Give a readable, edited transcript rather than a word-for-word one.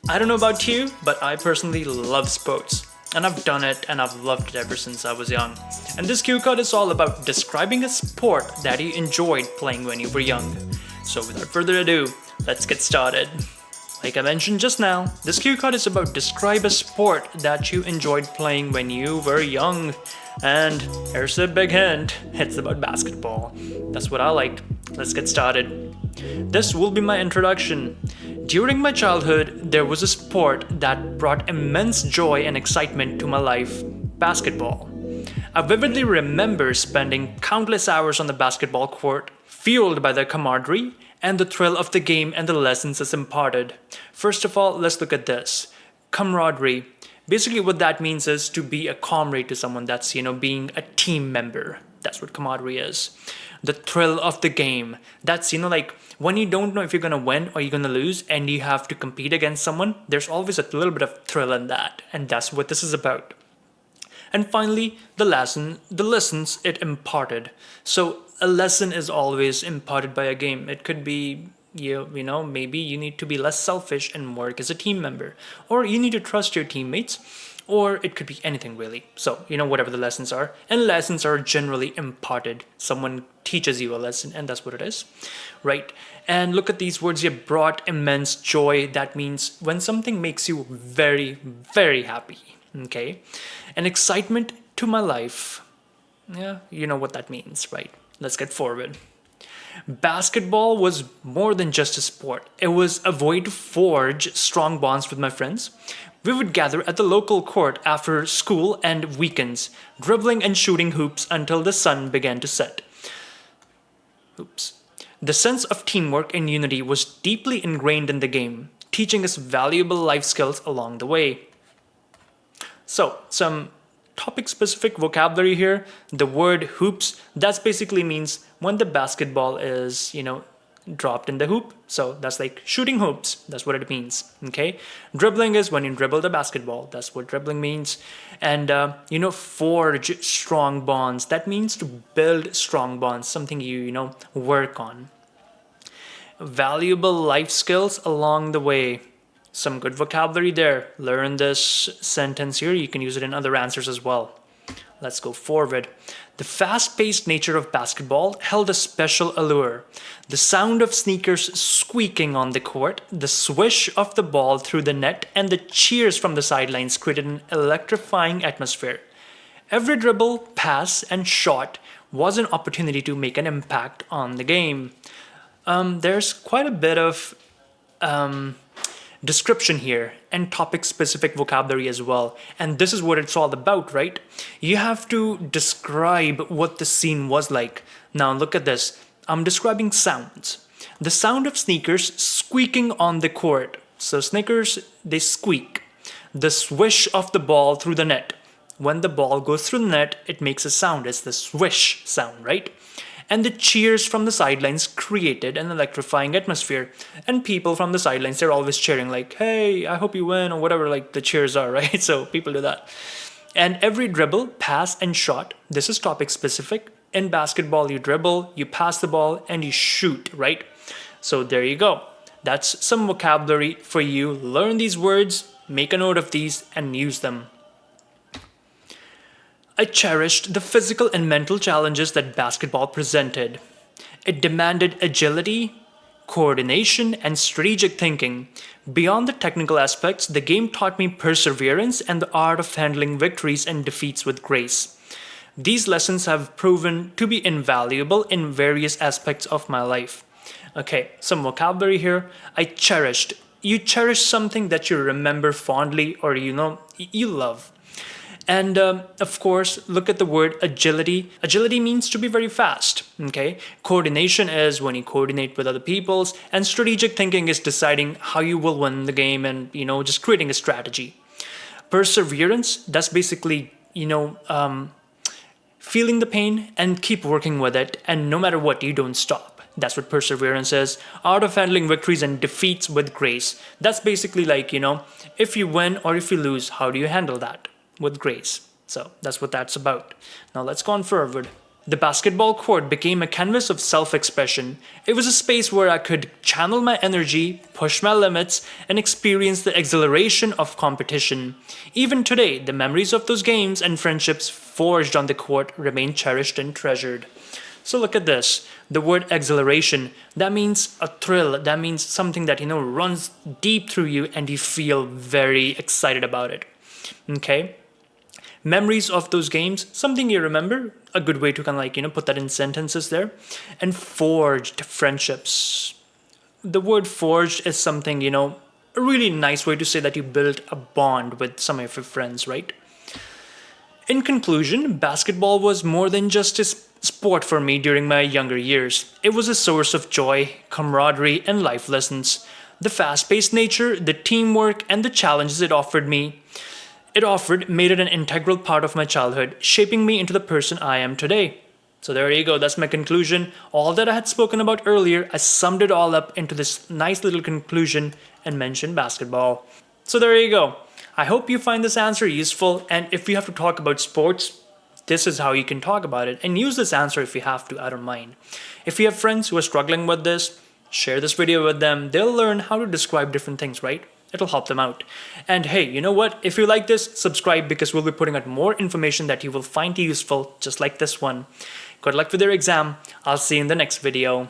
I don't know about you, but I personally love sports. And I've done it and I've loved it ever since I was young. And this cue card is all about describing a sport that you enjoyed playing when you were young. So without further ado, let's get started. Like I mentioned just now, this cue card is about describe a sport that you enjoyed playing when you were young. And here's a big hint, it's about basketball. That's what I liked. Let's get started. This will be my introduction. During my childhood, there was a sport that brought immense joy and excitement to my life: basketball. I vividly remember spending countless hours on the basketball court, fueled by the camaraderie and the thrill of the game and the lessons it's imparted. First of all, let's look at this. Camaraderie. Basically, what that means is to be a comrade to someone. That's, being a team member. That's what camaraderie is. The thrill of the game. That's, like when you don't know if you're going to win or you're going to lose and you have to compete against someone, there's always a little bit of thrill in that. And that's what this is about. And finally, the lessons it imparted. So a lesson is always imparted by a game. It could be maybe you need to be less selfish and work as a team member, or you need to trust your teammates, or it could be anything really. So, whatever the lessons are. And lessons are generally imparted. Someone teaches you a lesson, and that's what it is, right? And look at these words here: brought immense joy. That means when something makes you very, very happy, okay? And excitement to my life. Yeah, you know what that means, right? Let's get forward. Basketball was more than just a sport. It was a way to forge strong bonds with my friends. We would gather at the local court after school and weekends, dribbling and shooting hoops until the sun began to set. Oops. The sense of teamwork and unity was deeply ingrained in the game, teaching us valuable life skills along the way. So, some topic-specific vocabulary here. The word hoops, that basically means when the basketball is, dropped in the hoop. So that's like shooting hoops. That's what it means, okay? Dribbling is when you dribble the basketball. That's what dribbling means. And, forge strong bonds. That means to build strong bonds, something you work on. Valuable life skills along the way. Some good vocabulary there. Learn this sentence here. You can use it in other answers as well. Let's go forward. The fast-paced nature of basketball held a special allure. The sound of sneakers squeaking on the court, the swish of the ball through the net, and the cheers from the sidelines created an electrifying atmosphere. Every dribble, pass, and shot was an opportunity to make an impact on the game. There's quite a bit of description here and topic specific vocabulary as well, and this is what it's all about, right? You have to describe what the scene was like. Now look at this. I'm describing sounds. The sound of sneakers squeaking on the court. So sneakers, they squeak. The swish of the ball through the net. When the ball goes through the net, it makes a sound. It's the swish sound, right? And the cheers from the sidelines created an electrifying atmosphere. And people from the sidelines, they're always cheering like, hey, I hope you win, or whatever like the cheers are, right? So people do that. And every dribble, pass, and shot, this is topic specific. In basketball, you dribble, you pass the ball, and you shoot, right? So there you go. That's some vocabulary for you. Learn these words, make a note of these, and use them. I cherished the physical and mental challenges that basketball presented. It demanded agility, coordination, and strategic thinking. Beyond the technical aspects, the game taught me perseverance and the art of handling victories and defeats with grace. These lessons have proven to be invaluable in various aspects of my life. Okay, some vocabulary here. I cherished. You cherish something that you remember fondly or you love. And of course, look at the word agility. Agility means to be very fast, okay? Coordination is when you coordinate with other people's, and strategic thinking is deciding how you will win the game and, just creating a strategy. Perseverance, that's basically, feeling the pain and keep working with it, and no matter what, you don't stop. That's what perseverance is. Art of handling victories and defeats with grace. That's basically like, if you win or if you lose, how do you handle that? With grace. So that's what that's about. Now let's go on forward. The basketball court became a canvas of self-expression. It was a space where I could channel my energy, push my limits, and experience the exhilaration of competition. Even today, the memories of those games and friendships forged on the court remain cherished and treasured. So look at this. The word exhilaration, that means a thrill. That means something that, runs deep through you and you feel very excited about it. Okay? Memories of those games, something you remember, a good way to put that in sentences there. And forged friendships. The word forged is something, a really nice way to say that you built a bond with some of your friends, right? In conclusion, basketball was more than just a sport for me during my younger years. It was a source of joy, camaraderie, and life lessons. The fast-paced nature, the teamwork, and the challenges it offered made it an integral part of my childhood, shaping me into the person I am today. So there you go, that's my conclusion. All that I had spoken about earlier, I summed it all up into this nice little conclusion and mentioned basketball. So there you go. I hope you find this answer useful, and if you have to talk about sports, this is how you can talk about it, and use this answer if you have to, I don't mind. If you have friends who are struggling with this, share this video with them. They'll learn how to describe different things, right? It'll help them out. And hey, you know what? If you like this, subscribe because we'll be putting out more information that you will find useful, just like this one. Good luck with your exam. I'll see you in the next video.